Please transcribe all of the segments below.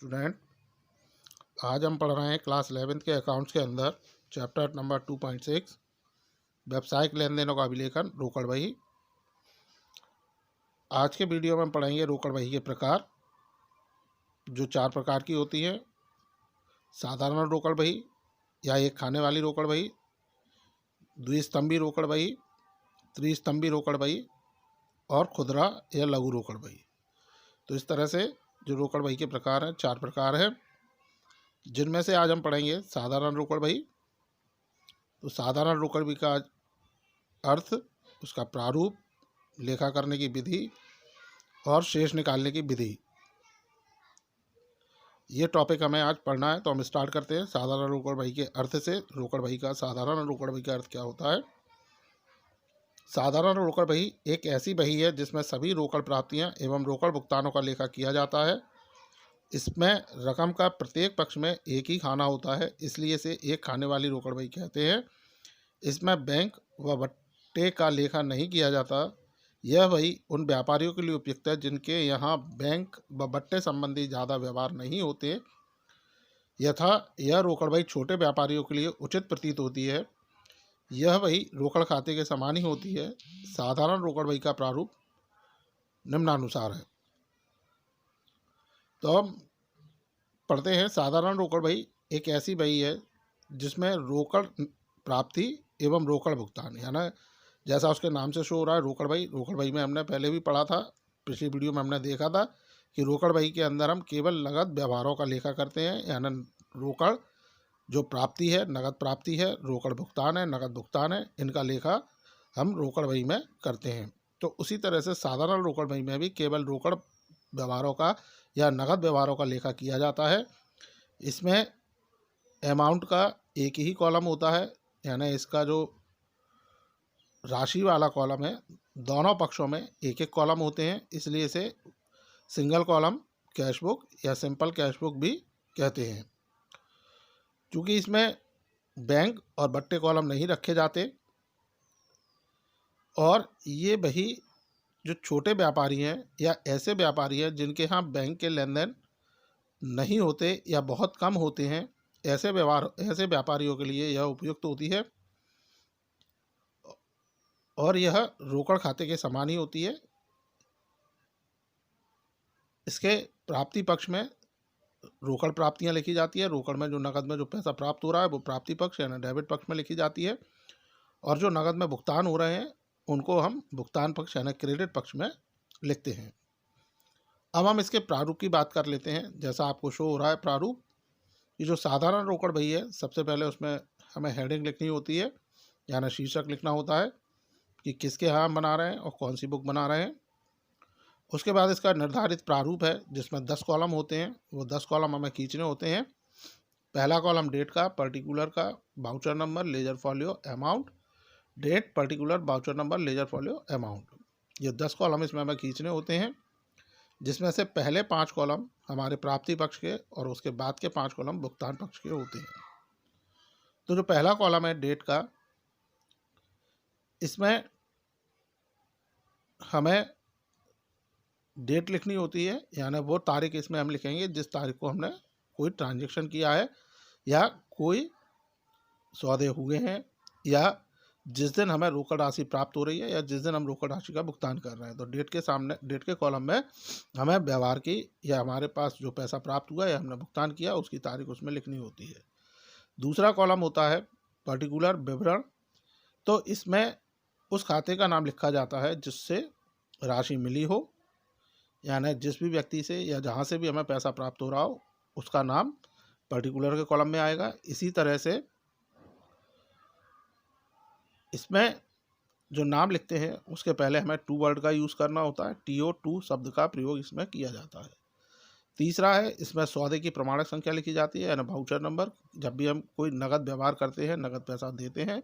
Student, आज हम पढ़ रहे हैं क्लास 11th के अकाउंट्स के अंदर चैप्टर नंबर 2.6 व्यावसायिक लेन देनों का अभिलेखन रोकड़ बही। आज के वीडियो में हम पढ़ेंगे रोकड़ बही के प्रकार, जो 4 प्रकार की होती है। साधारण रोकड़ बही या एक खाने वाली रोकड़ बही, द्विस्तंभी रोकड़ बही, त्रिस्तंभी रोकड़ बही और खुदरा या लघु रोकड़ बही। तो इस तरह से जो रोकड़ बही के प्रकार हैं 4 प्रकार हैं, जिनमें से आज हम पढ़ेंगे साधारण रोकड़ बही। तो साधारण रोकड़ बही का अर्थ, उसका प्रारूप, लेखा करने की विधि और शेष निकालने की विधि, ये टॉपिक हमें आज पढ़ना है। तो हम स्टार्ट करते हैं साधारण रोकड़ बही के अर्थ से। रोकड़ बही का साधारण रोकड़ बही का अर्थ क्या होता है? साधारण रोकड़ बही एक ऐसी बही है जिसमें सभी रोकड़ प्राप्तियां एवं रोकड़ भुगतानों का लेखा किया जाता है। इसमें रकम का प्रत्येक पक्ष में एक ही खाना होता है, इसलिए इसे एक खाने वाली रोकड़ बही कहते हैं। इसमें बैंक व बट्टे का लेखा नहीं किया जाता। यह बही उन व्यापारियों के लिए उपयुक्त है जिनके यहाँ बैंक व बट्टे संबंधी ज़्यादा व्यवहार नहीं होते। यथा यह रोकड़ बही छोटे व्यापारियों के लिए उचित प्रतीत होती है। यह बही रोकड़ खाते के समान ही होती है। साधारण रोकड़ बही का प्रारूप निम्नानुसार है। तो हम पढ़ते हैं साधारण रोकड़ बही एक ऐसी बही है जिसमें रोकड़ प्राप्ति एवं रोकड़ भुगतान, यानी जैसा उसके नाम से शो हो रहा है रोकड़ बही। रोकड़ बही में हमने पहले भी पढ़ा था, पिछली वीडियो में हमने देखा था कि रोकड़ बही के अंदर हम केवल नगद व्यवहारों का लेखा करते हैं, यानी रोकड़ जो प्राप्ति है नगद प्राप्ति है, रोकड़ भुगतान है नगद भुगतान है, इनका लेखा हम रोकड़ बही में करते हैं। तो उसी तरह से साधारण रोकड़ बही में भी केवल रोकड़ व्यवहारों का या नगद व्यवहारों का लेखा किया जाता है। इसमें अमाउंट का एक ही कॉलम होता है, यानी इसका जो राशि वाला कॉलम है, दोनों पक्षों में एक एक कॉलम होते हैं, इसलिए इसे सिंगल कॉलम कैश बुक या सिंपल कैश बुक भी कहते हैं। क्योंकि इसमें बैंक और बट्टे कॉलम नहीं रखे जाते, और ये बही जो छोटे व्यापारी हैं या ऐसे व्यापारी हैं जिनके यहाँ बैंक के लेन देन नहीं होते या बहुत कम होते हैं, ऐसे व्यापारियों के लिए यह उपयुक्त होती है। और यह रोकड़ खाते के समान ही होती है। इसके प्राप्ति पक्ष में रोकड़ प्राप्तियां लिखी जाती है। रोकड़ में जो नगद में जो पैसा प्राप्त हो रहा है वो प्राप्ति पक्ष यानी डेबिट पक्ष में लिखी जाती है, और जो नगद में भुगतान हो रहे हैं उनको हम भुगतान पक्ष यानी क्रेडिट पक्ष में लिखते हैं। अब हम इसके प्रारूप की बात कर लेते हैं। जैसा आपको शो हो रहा है प्रारूप, ये जो साधारण रोकड़ बही है, सबसे पहले उसमें हमें हेडिंग लिखनी होती है, यानी शीर्षक लिखना होता है कि किसके यहाँ हम बना रहे हैं और कौन सी बुक बना रहे हैं। उसके बाद इसका निर्धारित प्रारूप है जिसमें 10 कॉलम होते हैं। वो 10 कॉलम हमें खींचने होते हैं। पहला कॉलम डेट का, पर्टिकुलर का, voucher number, ledger folio, amount, date, particular, voucher number, ledger folio, amount, ये 10 कॉलम इसमें हमें खींचने होते हैं, जिसमें से पहले 5 कॉलम हमारे प्राप्ति पक्ष के और उसके बाद के 5 कॉलम भुगतान पक्ष के होते हैं। तो जो पहला कॉलम है डेट का, इसमें हमें डेट लिखनी होती है, यानी वो तारीख इसमें हम लिखेंगे जिस तारीख को हमने कोई ट्रांजैक्शन किया है या कोई सौदे हुए हैं, या जिस दिन हमें रोकड़ राशि प्राप्त हो रही है या जिस दिन हम रोकड़ राशि का भुगतान कर रहे हैं। तो डेट के सामने, डेट के कॉलम में हमें व्यवहार की या हमारे पास जो पैसा प्राप्त हुआ या हमने भुगतान किया उसकी तारीख उसमें लिखनी होती है। दूसरा कॉलम होता है पर्टिकुलर, विवरण। तो इसमें उस खाते का नाम लिखा जाता है जिससे राशि मिली हो, यानी जिस भी व्यक्ति से या जहाँ से भी हमें पैसा प्राप्त हो रहा हो उसका नाम पर्टिकुलर के कॉलम में आएगा। इसी तरह से इसमें जो नाम लिखते हैं उसके पहले हमें टू वर्ड का यूज़ करना होता है। TO, टू शब्द का प्रयोग इसमें किया जाता है। तीसरा है, इसमें सौदे की प्रमाणक संख्या लिखी जाती है, यानी वाउचर नंबर। जब भी हम कोई नगद व्यवहार करते हैं, नगद पैसा देते हैं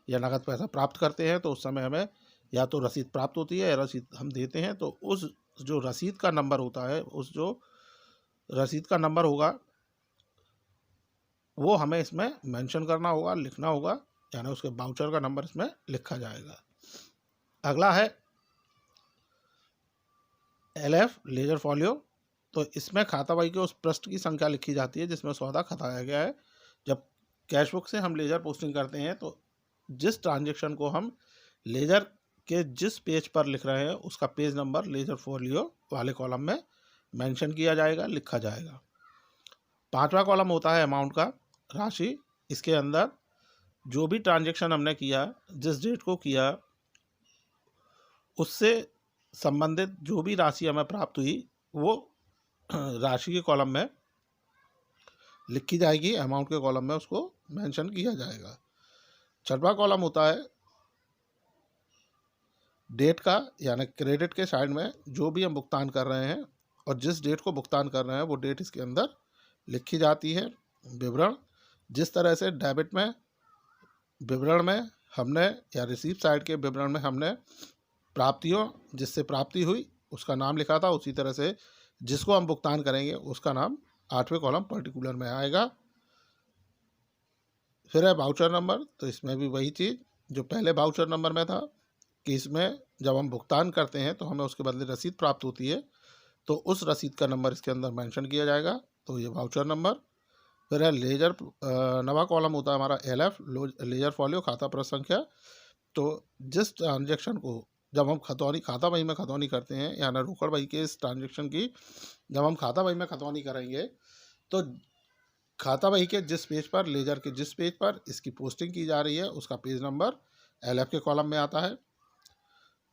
या नगद पैसा प्राप्त करते हैं, तो उस समय हमें या तो रसीद प्राप्त होती है या रसीद हम देते हैं, तो उस जो रसीद का नंबर होता है, उस जो रसीद का नंबर होगा वो हमें इसमें मेंशन करना होगा, लिखना होगा, यानी उसके वाउचर का नंबर इसमें लिखा जाएगा। अगला है LF, लेजर फॉलियो। तो इसमें खाता बही के उस पृष्ठ की संख्या लिखी जाती है जिसमें सौदा खताया गया है। जब कैश बुक से हम लेजर पोस्टिंग करते हैं तो जिस ट्रांजेक्शन को हम लेजर के जिस पेज पर लिख रहे हैं उसका पेज नंबर लेजर फोलियो वाले कॉलम में मेंशन किया जाएगा, लिखा जाएगा। 5वां कॉलम होता है अमाउंट का, राशि। इसके अंदर जो भी ट्रांजेक्शन हमने किया, जिस डेट को किया, उससे संबंधित जो भी राशि हमें प्राप्त हुई वो राशि के कॉलम में लिखी जाएगी, अमाउंट के कॉलम में उसको मेंशन किया जाएगा। 6वां कॉलम होता है डेट का, यानी क्रेडिट के साइड में जो भी हम भुगतान कर रहे हैं और जिस डेट को भुगतान कर रहे हैं वो डेट इसके अंदर लिखी जाती है। विवरण, जिस तरह से डेबिट में विवरण में हमने या रिसीव साइड के विवरण में हमने प्राप्तियों जिससे प्राप्ति हुई उसका नाम लिखा था, उसी तरह से जिसको हम भुगतान करेंगे उसका नाम 8वें कॉलम पर्टिकुलर में आएगा। फिर है वाउचर नंबर, तो इसमें भी वही चीज़ जो पहले वाउचर नंबर में था कि इसमें जब हम भुगतान करते हैं तो हमें उसके बदले रसीद प्राप्त होती है, तो उस रसीद का नंबर इसके अंदर मेंशन किया जाएगा, तो ये वाउचर नंबर। फिर है लेजर, नवा कॉलम होता है हमारा LF, लेजर फॉलियो खाता प्रश्न संख्या। तो जिस ट्रांजेक्शन को जब हम खाता बही में खतौनी करते हैं, यानी रोकड़ बही के इस ट्रांजेक्शन की जब हम खाता बही में खतौनी करेंगे तो खाता बही के जिस पेज पर, लेजर के जिस पेज पर इसकी पोस्टिंग की जा रही है उसका पेज नंबर LF के कॉलम में आता है।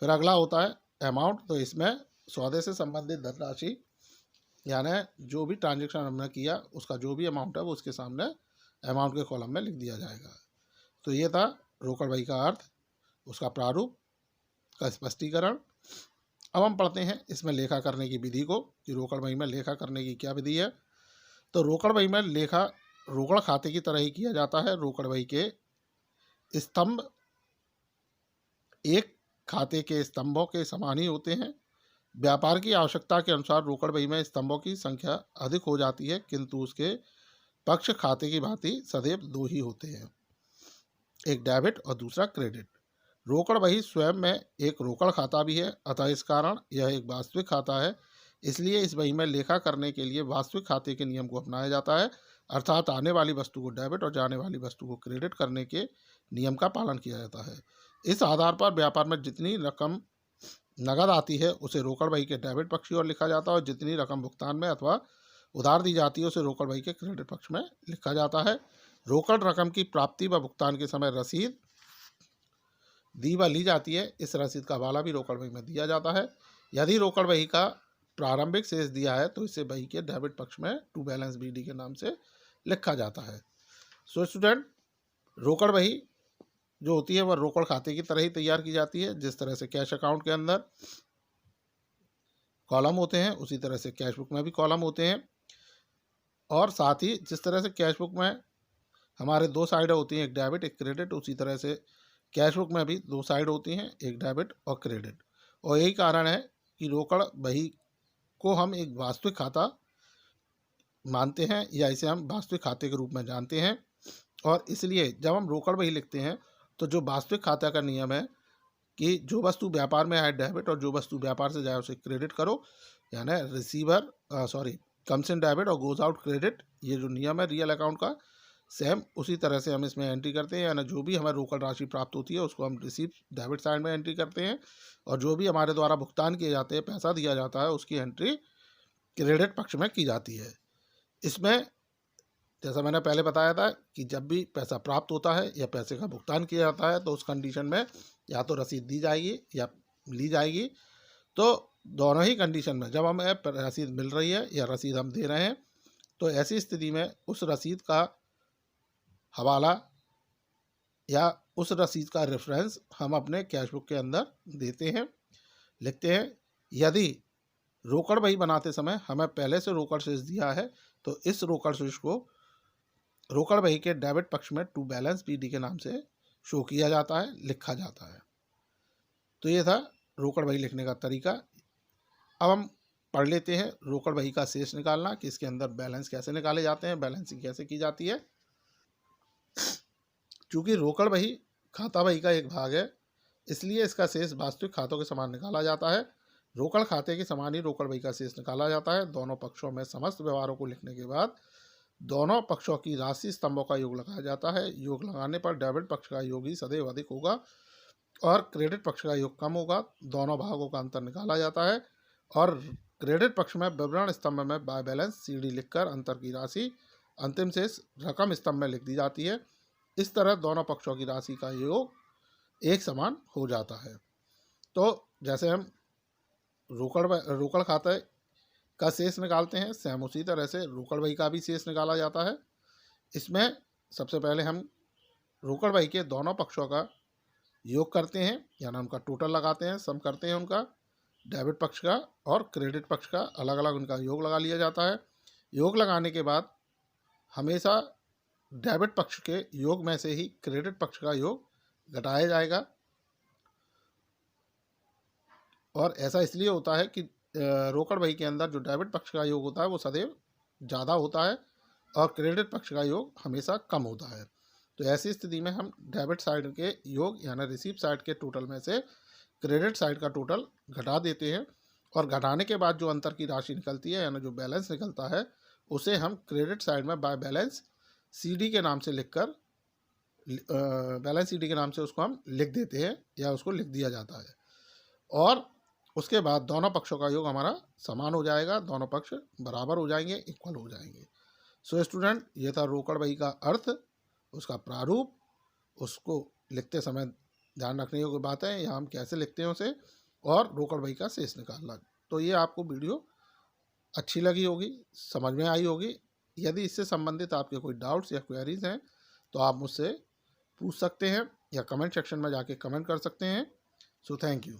फिर अगला होता है अमाउंट, तो इसमें सौदे से संबंधित धनराशि, यानी जो भी ट्रांजेक्शन हमने किया उसका जो भी अमाउंट है वो उसके सामने अमाउंट के कॉलम में लिख दिया जाएगा। तो ये था रोकड़ बही का अर्थ, उसका प्रारूप का स्पष्टीकरण। अब हम पढ़ते हैं इसमें लेखा करने की विधि को कि रोकड़ बही में लेखा करने की क्या विधि है। तो रोकड़ बही में लेखा रोकड़ खाते की तरह ही किया जाता है। रोकड़ बही के स्तंभ एक खाते के स्तंभों के समान ही होते हैं। व्यापार की आवश्यकता के अनुसार रोकड़ बही में स्तंभों की संख्या अधिक हो जाती है, किंतु उसके पक्ष खाते की भांति सदैव 2 ही होते हैं, एक डेबिट और दूसरा क्रेडिट। रोकड़ बही स्वयं में एक रोकड़ खाता भी है, अतः इस कारण यह एक वास्तविक खाता है। इसलिए इस बही में लेखा करने के लिए वास्तविक खाते के नियम को अपनाया जाता है, अर्थात आने वाली वस्तु को डेबिट और जाने वाली वस्तु को क्रेडिट करने के नियम का पालन किया जाता है। इस आधार पर व्यापार में जितनी रकम नगद आती है उसे रोकड़ बही के डेबिट पक्ष की ओर लिखा जाता है और जितनी रकम भुगतान में अथवा उधार दी जाती है उसे रोकड़ बही के क्रेडिट पक्ष में लिखा जाता है। रोकड़ रकम की प्राप्ति व भुगतान के समय रसीद दी व ली जाती है, इस रसीद का हवाला भी रोकड़ बही में दिया जाता है। यदि रोकड़ बही का प्रारंभिक शेष दिया है तो इसे बही के डेबिट पक्ष में टू बैलेंस BD के नाम से लिखा जाता है। सो स्टूडेंट, रोकड़ बही जो होती है वह रोकड़ खाते की तरह ही तैयार की जाती है। जिस तरह से कैश अकाउंट के अंदर कॉलम होते हैं उसी तरह से कैश बुक में भी कॉलम होते हैं, और साथ ही जिस तरह से कैश बुक में हमारे 2 साइड होती हैं, एक डेबिट एक क्रेडिट, उसी तरह से कैश बुक में भी 2 साइड होती हैं, एक डेबिट और क्रेडिट। और यही कारण है कि रोकड़ बही को हम एक वास्तविक खाता मानते हैं या इसे हम वास्तविक खाते के रूप में जानते हैं। और इसलिए जब हम रोकड़ बही लिखते हैं तो जो वास्तविक खाता का नियम है कि जो वस्तु व्यापार में आए डेबिट और जो वस्तु व्यापार से जाए उसे क्रेडिट करो, यानी कम्स इन डेबिट और गोज आउट क्रेडिट, ये जो नियम है रियल अकाउंट का, सेम उसी तरह से हम इसमें एंट्री करते हैं। यानी जो भी हमें रोकड़ राशि प्राप्त होती है उसको हम रिसीव डेबिट साइड में एंट्री करते हैं, और जो भी हमारे द्वारा भुगतान किए जाते हैं, पैसा दिया जाता है, उसकी एंट्री क्रेडिट पक्ष में की जाती है। इसमें जैसा मैंने पहले बताया था कि जब भी पैसा प्राप्त होता है या पैसे का भुगतान किया जाता है तो उस कंडीशन में या तो रसीद दी जाएगी या ली जाएगी। तो दोनों ही कंडीशन में जब हमें रसीद मिल रही है या रसीद हम दे रहे हैं तो ऐसी स्थिति में उस रसीद का हवाला या उस रसीद का रेफरेंस हम अपने कैश बुक के अंदर देते हैं, लिखते हैं। यदि रोकड़ बही बनाते समय हमें पहले से रोकड़ शेष दिया है तो इस रोकड़ शेष को रोकड़ बही के डेबिट पक्ष में टू बैलेंस BD के नाम से शो किया जाता है, लिखा जाता है। तो ये था रोकड़ बही लिखने का तरीका। अब हम पढ़ लेते हैं रोकड़ बही का शेष निकालना, कि इसके अंदर बैलेंस कैसे निकाले जाते हैं, बैलेंसिंग कैसे की जाती है। चूँकि रोकड़ बही खाता बही का एक भाग है इसलिए इसका शेष वास्तविक खातों के समान निकाला जाता है। रोकड़ खाते के समान ही रोकड़ बही का शेष निकाला जाता है। दोनों पक्षों में समस्त व्यवहारों को लिखने के बाद दोनों पक्षों की राशि स्तंभों का योग लगाया जाता है। योग लगाने पर डेबिट पक्ष का योग ही सदैव अधिक होगा और क्रेडिट पक्ष का योग कम होगा। दोनों भागों का अंतर निकाला जाता है और क्रेडिट पक्ष में विवरण स्तंभ में बाय बैलेंस CD लिखकर अंतर की राशि अंतिम शेष रकम स्तंभ में लिख दी जाती है। इस तरह दोनों पक्षों की राशि का योग एक समान हो जाता है। तो जैसे हम रोकड़ खाते का शेष निकालते हैं, सेम उसी तरह से रोकड़ बही का भी शेष निकाला जाता है। इसमें सबसे पहले हम रोकड़ बही के दोनों पक्षों का योग करते हैं, यानी उनका टोटल लगाते हैं, सम करते हैं उनका, डेबिट पक्ष का और क्रेडिट पक्ष का अलग अलग उनका योग लगा लिया जाता है। योग लगाने के बाद हमेशा डेबिट पक्ष के योग में से ही क्रेडिट पक्ष का योग घटाया जाएगा और ऐसा इसलिए होता है कि रोकड़ बही के अंदर जो डेबिट पक्ष का योग होता है वो सदैव ज़्यादा होता है और क्रेडिट पक्ष का योग हमेशा कम होता है। तो ऐसी स्थिति में हम डेबिट साइड के योग यानी रिसीव साइड के टोटल में से क्रेडिट साइड का टोटल घटा देते हैं और घटाने के बाद जो अंतर की राशि निकलती है यानी जो बैलेंस निकलता है उसे हम क्रेडिट साइड में बाय बैलेंस CD के नाम से लिखकर बैलेंस CD के नाम से उसको हम लिख देते हैं या उसको लिख दिया जाता है और उसके बाद दोनों पक्षों का योग हमारा समान हो जाएगा, दोनों पक्ष बराबर हो जाएंगे, इक्वल हो जाएंगे। सो स्टूडेंट, ये था रोकड़ बही का अर्थ, उसका प्रारूप, उसको लिखते समय ध्यान रखने योग्य बात है या हम कैसे लिखते हैं उसे, और रोकड़ बही का शेष निकालना। तो ये आपको वीडियो अच्छी लगी होगी, समझ में आई होगी। यदि इससे संबंधित आपके कोई डाउट्स या क्वेरीज हैं तो आप मुझसे पूछ सकते हैं या कमेंट सेक्शन में जाके कमेंट कर सकते हैं। So thank you.